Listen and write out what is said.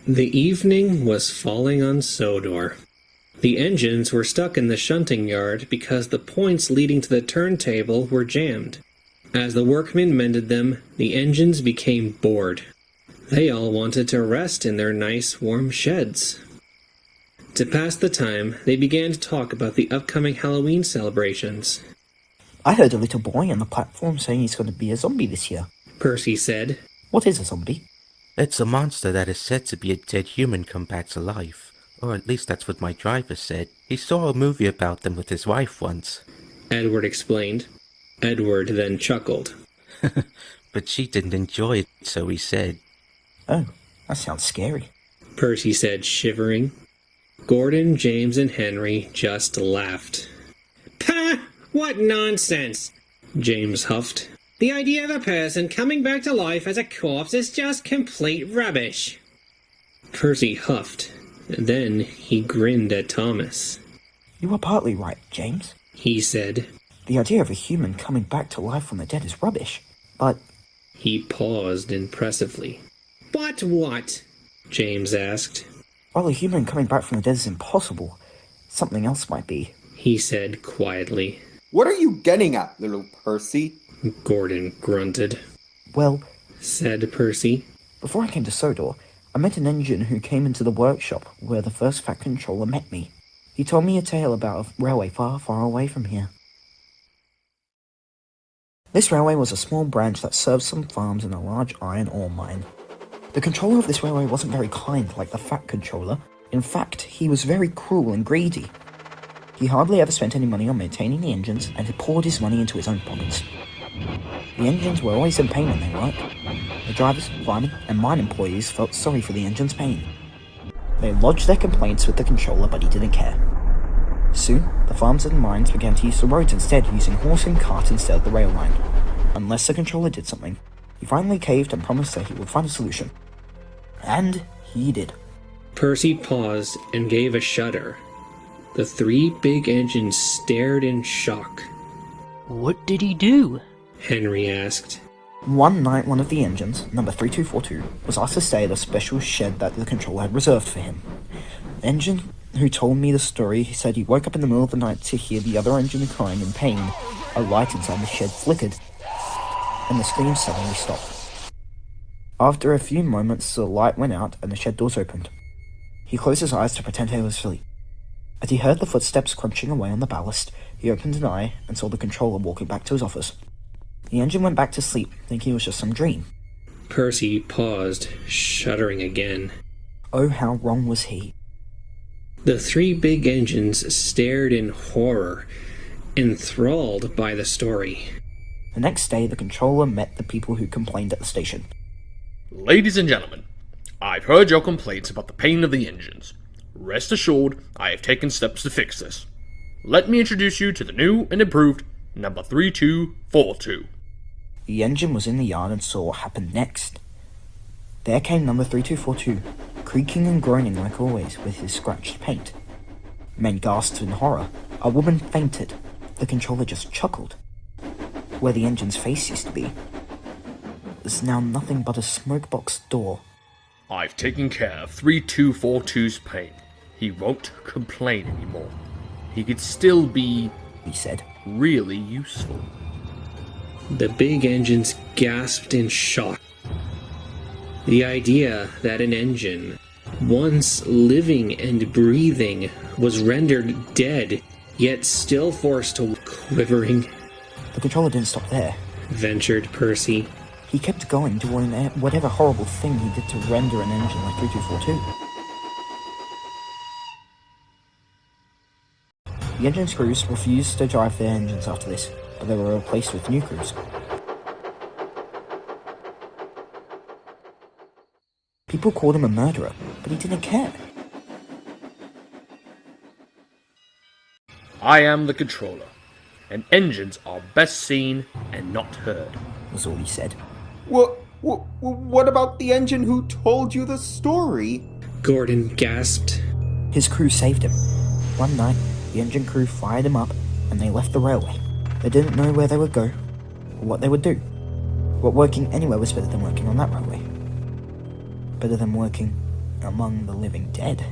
The evening was falling on Sodor. The engines were stuck in the shunting yard because the points leading to the turntable were jammed. As the workmen mended them, the engines became bored. They all wanted to rest in their nice, warm sheds. To pass the time, they began to talk about the upcoming Halloween celebrations. I heard a little boy on the platform saying he's going to be a zombie this year. Percy said. What is a zombie? It's a monster that is said to be a dead human come back to life. Or at least that's what my driver said. He saw a movie about them with his wife once. Edward explained. Edward then chuckled. But she didn't enjoy it, so he said. Oh, that sounds scary. Percy said, shivering. Gordon, James, and Henry just laughed. Pah! What nonsense! James huffed. The idea of a person coming back to life as a corpse is just complete rubbish. Percy huffed. Then he grinned at Thomas. You are partly right, James, he said. The idea of a human coming back to life from the dead is rubbish, but... He paused impressively. But what? James asked. While a human coming back from the dead is impossible, something else might be, he said quietly. What are you getting at, little Percy? Gordon grunted. Well, said Percy. Before I came to Sodor, I met an engine who came into the workshop where the first Fat Controller met me. He told me a tale about a railway far, far away from here. This railway was a small branch that served some farms in a large iron ore mine. The controller of this railway wasn't very kind like the Fat Controller. In fact, he was very cruel and greedy. He hardly ever spent any money on maintaining the engines, and he poured his money into his own pockets. The engines were always in pain when they worked. The drivers, firemen, and mine employees felt sorry for the engine's pain. They lodged their complaints with the controller, but he didn't care. Soon, the farms and mines began to use the roads instead, using horse and cart instead of the rail line. Unless the controller did something, he finally caved and promised that he would find a solution. And he did. Percy paused and gave a shudder. The three big engines stared in shock. What did he do? Henry asked. One night, one of the engines, number 3242, was asked to stay at a special shed that the controller had reserved for him. The engine who told me the story said he woke up in the middle of the night to hear the other engine crying in pain. A light inside the shed flickered, and the scream suddenly stopped. After a few moments, the light went out and the shed doors opened. He closed his eyes to pretend he was asleep. As he heard the footsteps crunching away on the ballast, he opened an eye and saw the controller walking back to his office. The engine went back to sleep, thinking it was just some dream. Percy paused, shuddering again. Oh, how wrong was he? The three big engines stared in horror, enthralled by the story. The next day, the controller met the people who complained at the station. Ladies and gentlemen, I've heard your complaints about the pain of the engines. Rest assured, I have taken steps to fix this. Let me introduce you to the new and improved number 3242. The engine was in the yard and saw what happened next. There came number 3242, creaking and groaning like always with his scratched paint. Men gasped in horror. A woman fainted. The controller just chuckled. Where the engine's face used to be was now nothing but a smokebox door. I've taken care of 3242's pain. He won't complain anymore. He could still be, he said, really useful. The big engines gasped in shock. The idea that an engine, once living and breathing, was rendered dead, yet still forced to quivering. The controller didn't stop there, ventured Percy. He kept going, doing whatever horrible thing he did to render an engine like 3242. The engine's crews refused to drive their engines after this, but they were replaced with new crews. People called him a murderer, but he didn't care. I am the controller, and engines are best seen and not heard, was all he said. What about the engine who told you the story? Gordon gasped. His crew saved him. One night, the engine crew fired him up, and they left the railway. They didn't know where they would go, or what they would do. But working anywhere was better than working on that railway. Better than working among the living dead.